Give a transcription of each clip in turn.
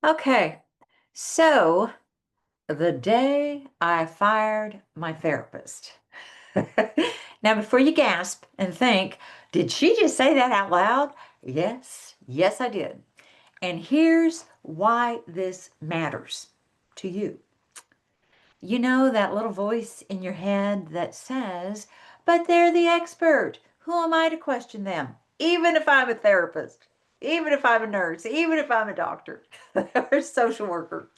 Okay, so the day I fired my therapist. Now, before you gasp and think, did she just say that out loud? Yes, yes, I did. And here's why this matters to you. You know that little voice in your head that says, but they're the expert. Who am I to question them? Even if I'm a therapist, even if I'm a nurse, even if I'm a doctor or a social worker.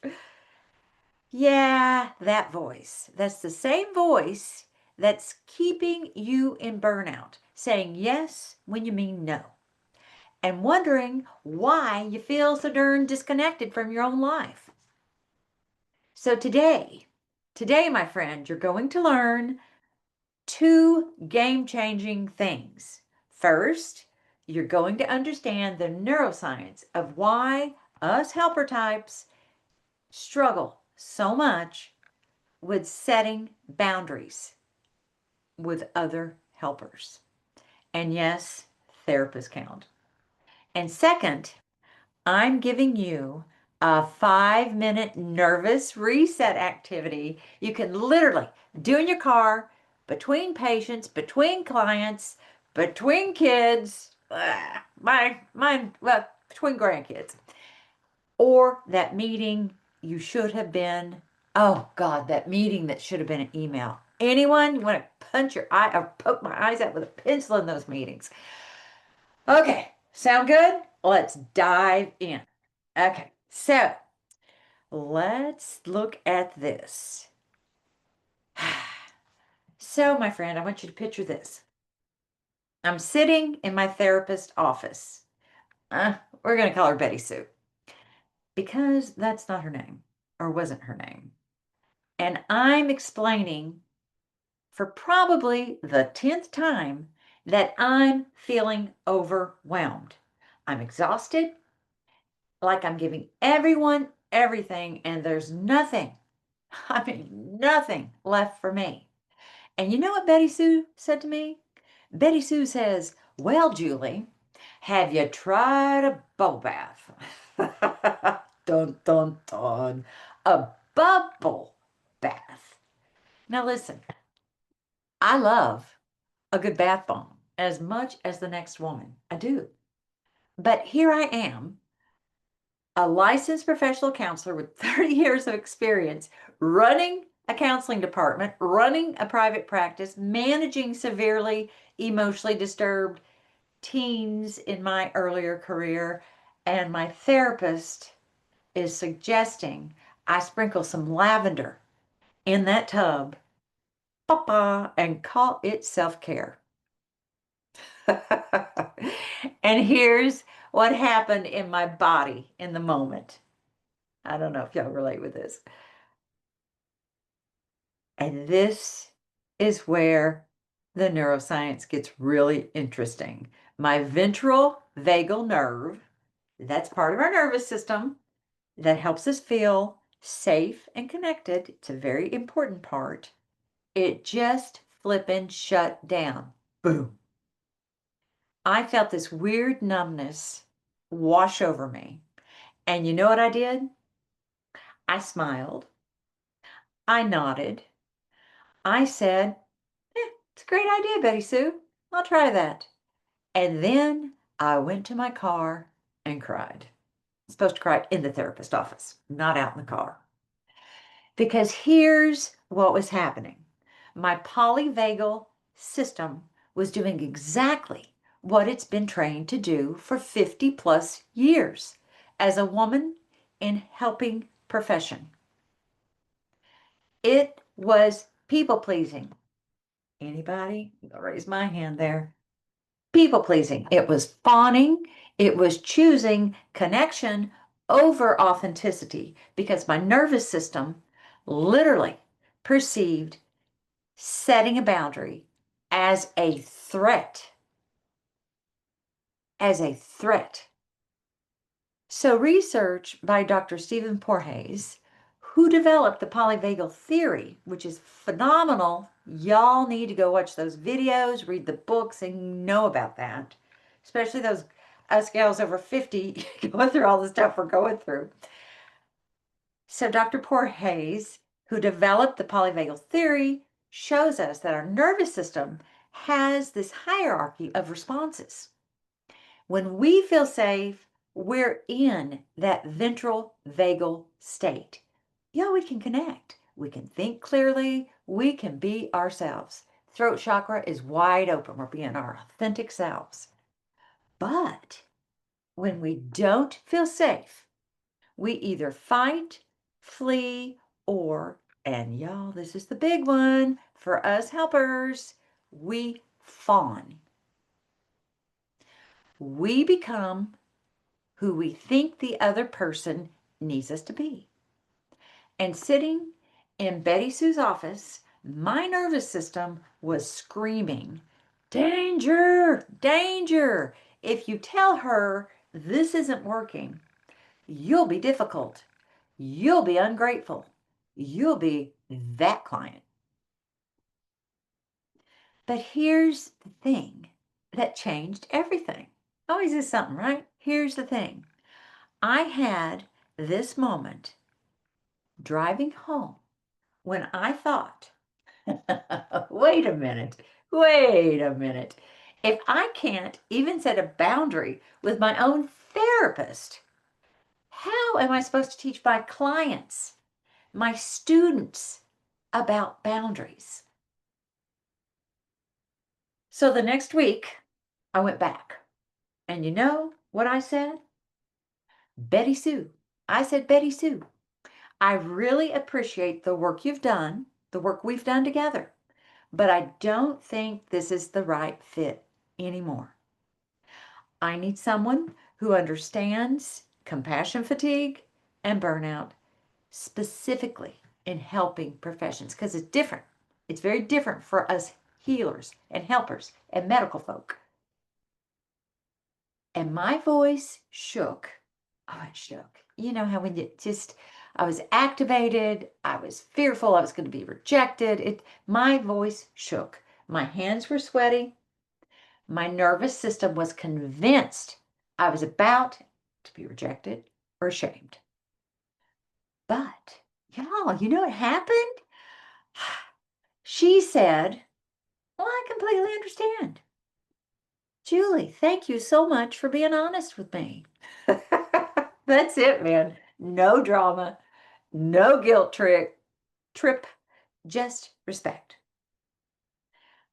Yeah, that voice. That's the same voice that's keeping you in burnout, saying yes when you mean no, and wondering why you feel so darn disconnected from your own life. So today, my friend, you're going to learn two game-changing things. First, you're going to understand the neuroscience of why us helper types struggle so much with setting boundaries with other helpers. And yes, therapists count. And second, I'm giving you a 5-minute nervous reset activity you can literally do in your car, between patients, between clients, between kids, well, between grandkids, or that meeting you should have been. Oh God, that meeting that should have been an email. Anyone want to punch your eye or poke my eyes out with a pencil in those meetings? Okay, sound good? Let's dive in. Okay, so let's look at this. So, my friend, I want you to picture this. I'm sitting in my therapist's office. We're going to call her Betty Sue because that's not her name or wasn't her name. And I'm explaining for probably the 10th time that I'm feeling overwhelmed. I'm exhausted, like I'm giving everyone everything, and there's nothing, I mean, nothing left for me. And you know what Betty Sue said to me? Betty Sue says, well, Julie, have you tried a bubble bath? Dun, dun, dun. A bubble bath. Now, listen, I love a good bath bomb as much as the next woman. I do. But here I am, a licensed professional counselor with 30 years of experience, running a counseling department, running a private practice, managing severely emotionally disturbed teens in my earlier career. And my therapist is suggesting I sprinkle some lavender in that tub, and call it self-care. And here's what happened in my body in the moment. I don't know if y'all relate with this. And this is where the neuroscience gets really interesting. My ventral vagal nerve, that's part of our nervous system that helps us feel safe and connected. It's a very important part. It just flippin' shut down. Boom. I felt this weird numbness wash over me. And you know what I did? I smiled. I nodded. I said, it's a great idea, Betty Sue. I'll try that. And then I went to my car and cried. I'm supposed to cry in the therapist office, not out in the car. Because here's what was happening. My polyvagal system was doing exactly what it's been trained to do for 50 plus years as a woman in helping profession. It was people pleasing. Anybody? I'll raise my hand there. People pleasing. It was fawning. It was choosing connection over authenticity because my nervous system literally perceived setting a boundary as a threat. As a threat. So, research by Dr. Stephen Porges, who developed the polyvagal theory, which is phenomenal. Y'all need to go watch those videos, read the books, and know about that. Especially those us gals over 50 going through all the stuff we're going through. So Dr. Porges, who developed the polyvagal theory, shows us that our nervous system has this hierarchy of responses. When we feel safe, we're in that ventral vagal state. Yeah, we can connect. We can think clearly. We can be ourselves. Throat chakra is wide open. We're being our authentic selves. But when we don't feel safe, we either fight, flee, or, and y'all, this is the big one for us helpers, we fawn. We become who we think the other person needs us to be. And sitting in Betty Sue's office, my nervous system was screaming, danger, danger. If you tell her this isn't working, you'll be difficult. You'll be ungrateful. You'll be that client. But here's the thing that changed everything. Always is something, right? Here's the thing. I had this moment driving home when I thought, wait a minute, wait a minute. If I can't even set a boundary with my own therapist, how am I supposed to teach my clients, my students about boundaries? So the next week, I went back. And you know what I said? Betty Sue. I said, Betty Sue, I really appreciate the work you've done, the work we've done together, but I don't think this is the right fit anymore. I need someone who understands compassion fatigue and burnout, specifically in helping professions, because it's different. It's very different for us healers and helpers and medical folk. And my voice shook. Oh, it shook. You know how when you just, I was activated, I was fearful I was going to be rejected. My voice shook. My hands were sweaty. My nervous system was convinced I was about to be rejected or shamed. But, y'all, you know what happened? She said, well, I completely understand. Julie, thank you so much for being honest with me. That's it, man. No drama, no guilt trip, just respect.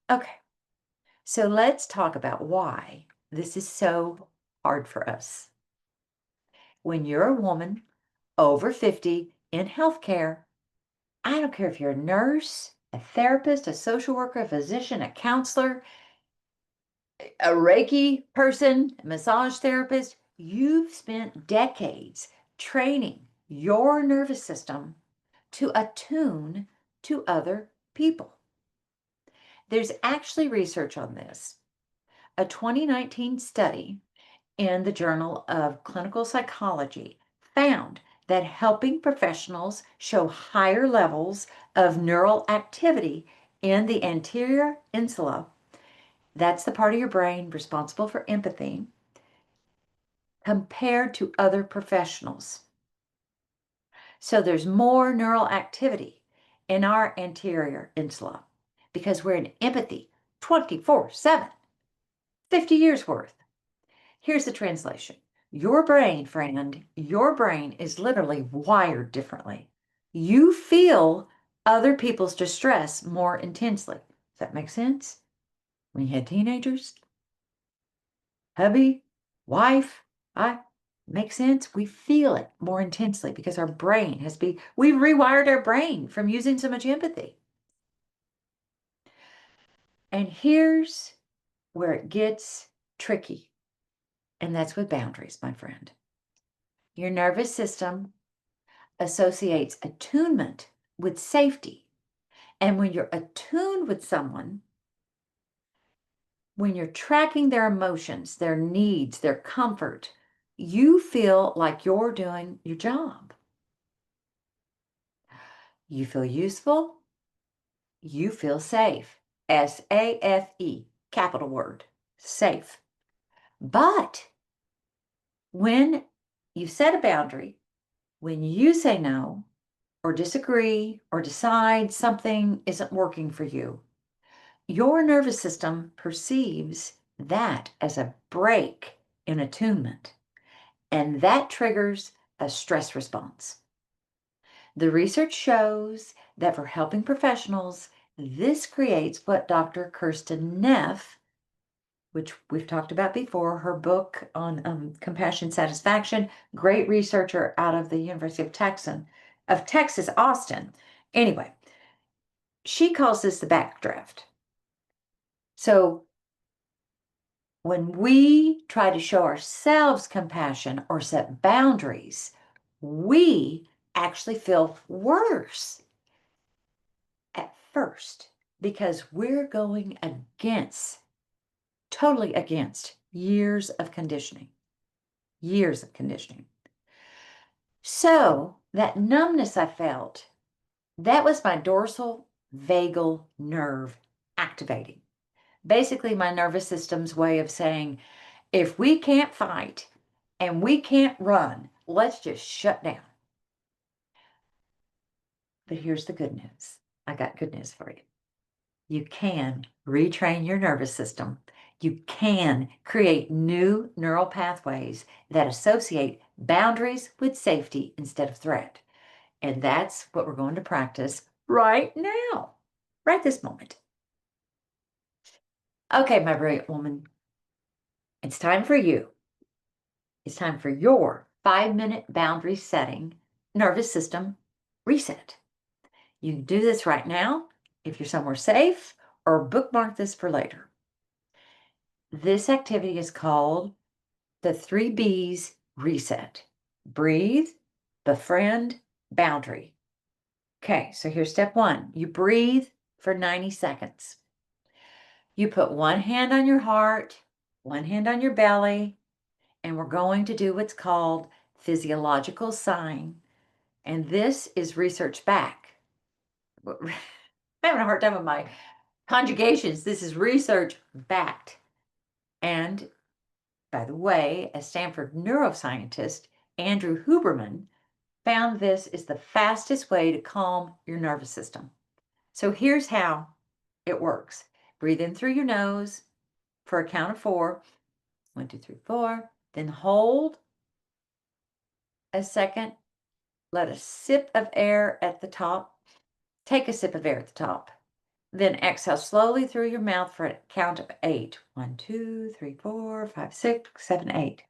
Okay, so let's talk about why this is so hard for us. When you're a woman over 50 in healthcare, I don't care if you're a nurse, a therapist, a social worker, a physician, a counselor, a Reiki person, a massage therapist, you've spent decades training your nervous system to attune to other people. There's actually research on this. A 2019 study in the Journal of Clinical Psychology found that helping professionals show higher levels of neural activity in the anterior insula, that's the part of your brain responsible for empathy, compared to other professionals. So there's more neural activity in our anterior insula because we're in empathy 24/7, 50 years worth. Here's the translation. Your brain, friend, your brain is literally wired differently. You feel other people's distress more intensely. Does that make sense? When you had teenagers, hubby, wife, makes sense? We feel it more intensely because our brain we rewired our brain from using so much empathy. And here's where it gets tricky. And that's with boundaries, my friend. Your nervous system associates attunement with safety. And when you're attuned with someone, when you're tracking their emotions, their needs, their comfort, you feel like you're doing your job. You feel useful. You feel safe. SAFE, capital word, safe. But when you set a boundary When you say no, or disagree, or decide something isn't working for you, your nervous system perceives that as a break in attunement, and that triggers a stress response. The research shows that for helping professionals, this creates what Dr. Kirsten Neff, which we've talked about before, her book on compassion satisfaction, great researcher out of the University of Texas, Austin. Anyway, she calls this the backdraft. So when we try to show ourselves compassion or set boundaries, we actually feel worse at first because we're going against, totally against years of conditioning. Years of conditioning. So that numbness I felt, that was my dorsal vagal nerve activating. Basically, my nervous system's way of saying, if we can't fight and we can't run, let's just shut down. But here's the good news. I got good news for you. You can retrain your nervous system. You can create new neural pathways that associate boundaries with safety instead of threat. And that's what we're going to practice right now, right this moment. Okay, my brilliant woman, it's time for you. It's time for your 5-minute boundary setting nervous system reset. You can do this right now if you're somewhere safe, or bookmark this for later. This activity is called the 3B's reset. Breathe, befriend, boundary. Okay, so here's step 1. You breathe for 90 seconds. You put one hand on your heart, one hand on your belly, and we're going to do what's called physiological sighing. And this is research back. I'm having a hard time with my conjugations. This is research backed. And by the way, a Stanford neuroscientist, Andrew Huberman, found this is the fastest way to calm your nervous system. So here's how it works. Breathe in through your nose for a count of 4. 1, 2, 3, 4. Then hold a second. Let a sip of air at the top. Take a sip of air at the top. Then exhale slowly through your mouth for a count of 8. 1, 2, 3, 4, 5, 6, 7, 8.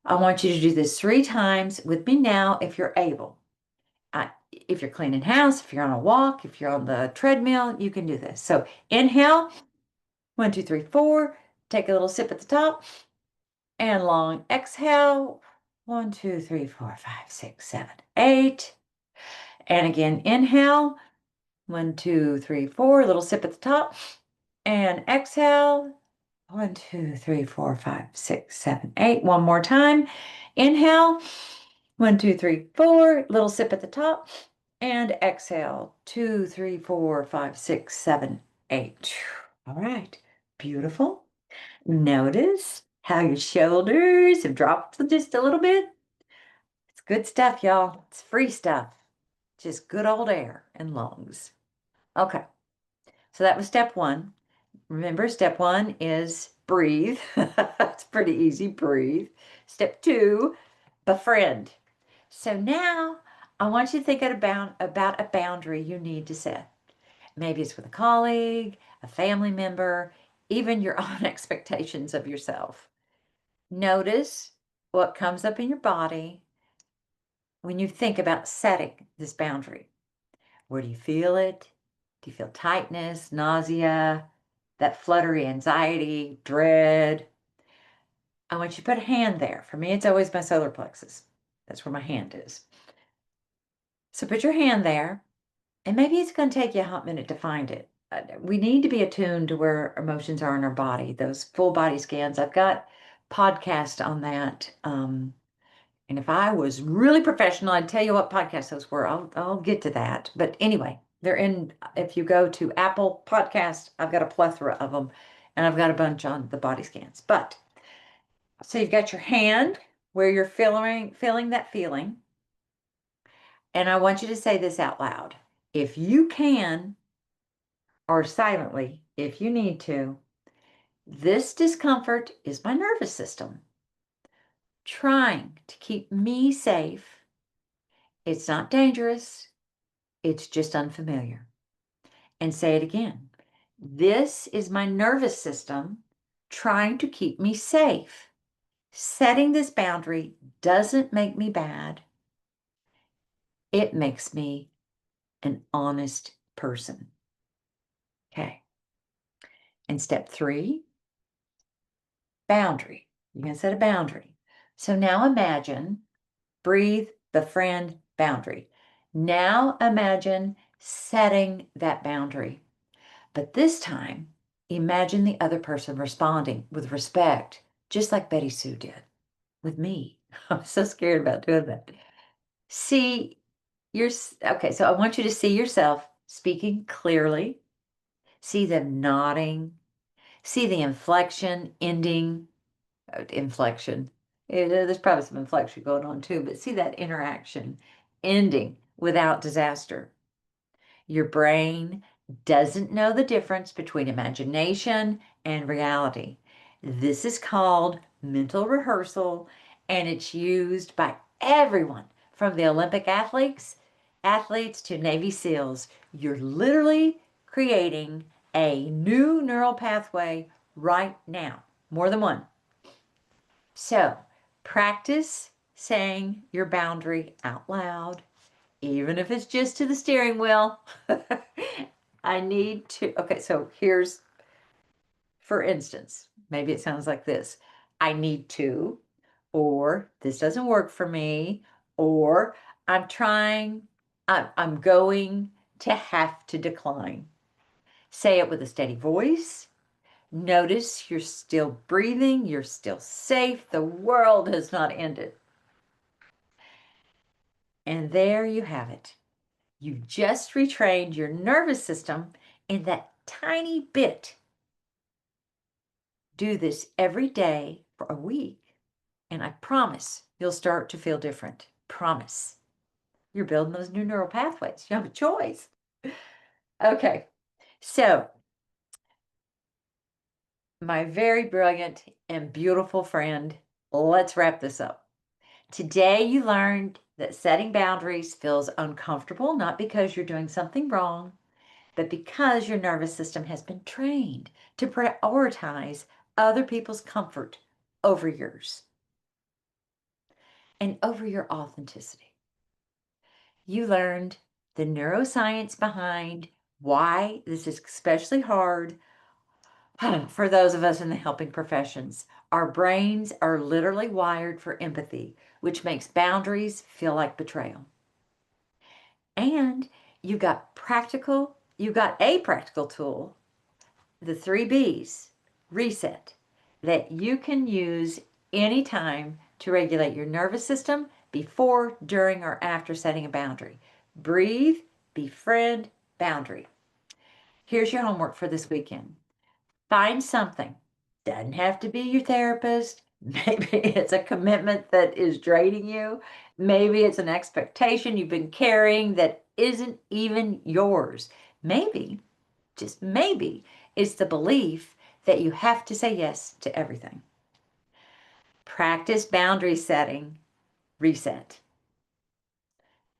I want you to do this 3 times with me now if you're able. If you're cleaning house, if you're on a walk, if you're on the treadmill, you can do this. So inhale, 1, 2, 3, 4. Take a little sip at the top. And long exhale, 1, 2, 3, 4, 5, 6, 7, 8. And again, inhale, 1, 2, 3, 4, little sip at the top. And exhale, 1, 2, 3, 4, 5, 6, 7, 8. One more time. Inhale, 1, 2, 3, 4, little sip at the top. And exhale, 2, 3, 4, 5, 6, 7, 8. All right, beautiful. Notice how your shoulders have dropped just a little bit. It's good stuff, y'all. It's free stuff. Just good old air and lungs. Okay, so that was step 1. Remember, step 1 is breathe. It's pretty easy, breathe. Step 2, befriend. So now I want you to think about a boundary you need to set. Maybe it's with a colleague, a family member, even your own expectations of yourself. Notice what comes up in your body when you think about setting this boundary. Where do you feel it? Do you feel tightness, nausea, that fluttery anxiety, dread? I want you to put a hand there. For me, it's always my solar plexus. That's where my hand is. So put your hand there, and maybe it's going to take you a hot minute to find it. We need to be attuned to where emotions are in our body, those full body scans. I've got podcasts on that. And if I was really professional, I'd tell you what podcasts those were. I'll get to that. But anyway, they're in, if you go to Apple Podcast, I've got a plethora of them, and I've got a bunch on the body scans. But so you've got your hand where you're feeling that feeling. And I want you to say this out loud. If you can, or silently, if you need to, this discomfort is my nervous system trying to keep me safe. It's not dangerous, it's just unfamiliar. And say it again. This is my nervous system trying to keep me safe. Setting this boundary doesn't make me bad. It makes me an honest person. Okay. And step 3, boundary. You can set a boundary. So now imagine, breathe, befriend, boundary. Now imagine setting that boundary. But this time, imagine the other person responding with respect, just like Betty Sue did with me. I'm so scared about doing that. See, okay, so I want you to see yourself speaking clearly, see them nodding, see the inflection, ending, inflection. There's probably some inflection going on too, but see that interaction ending without disaster. Your brain doesn't know the difference between imagination and reality. This is called mental rehearsal, and it's used by everyone from the Olympic athletes to Navy SEALs. You're literally creating a new neural pathway right now, more than one. So practice saying your boundary out loud, even if it's just to the steering wheel. I need to, okay, so here's, for instance, maybe it sounds like this. I need to, or this doesn't work for me, or I'm going to have to decline. Say it with a steady voice. Notice you're still breathing, you're still safe, the world has not ended. And there you have it. You just retrained your nervous system in that tiny bit. Do this every day for a week, and I promise you'll start to feel different. Promise. You're building those new neural pathways. You have a choice. Okay, so my very brilliant and beautiful friend, let's wrap this up. Today you learned that setting boundaries feels uncomfortable, not because you're doing something wrong, but because your nervous system has been trained to prioritize other people's comfort over yours and over your authenticity. You learned the neuroscience behind why this is especially hard for those of us in the helping professions. Our brains are literally wired for empathy, which makes boundaries feel like betrayal. And you got a practical tool, the 3 B's, reset, that you can use anytime to regulate your nervous system before, during, or after setting a boundary. Breathe, befriend, boundary. Here's your homework for this weekend. Find something. Doesn't have to be your therapist. Maybe it's a commitment that is draining you. Maybe it's an expectation you've been carrying that isn't even yours. Maybe, just maybe, it's the belief that you have to say yes to everything. Practice boundary setting, reset,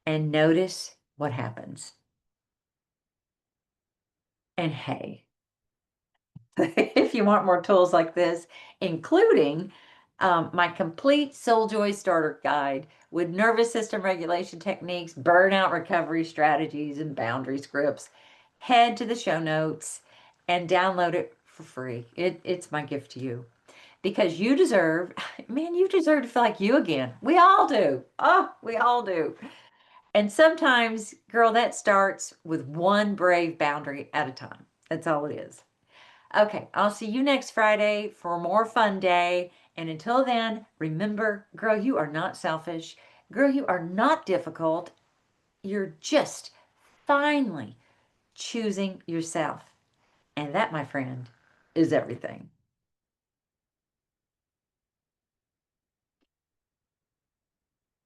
and notice what happens. And hey, if you want more tools like this, including my complete Soul Joy Starter Guide with nervous system regulation techniques, burnout recovery strategies, and boundary scripts, head to the show notes and download it for free. It's my gift to you because you deserve, man, you deserve to feel like you again. We all do. Oh, we all do. And sometimes, girl, that starts with one brave boundary at a time. That's all it is. Okay, I'll see you next Friday for more fun day. And until then, remember, girl, you are not selfish. Girl, you are not difficult. You're just finally choosing yourself. And that, my friend, is everything.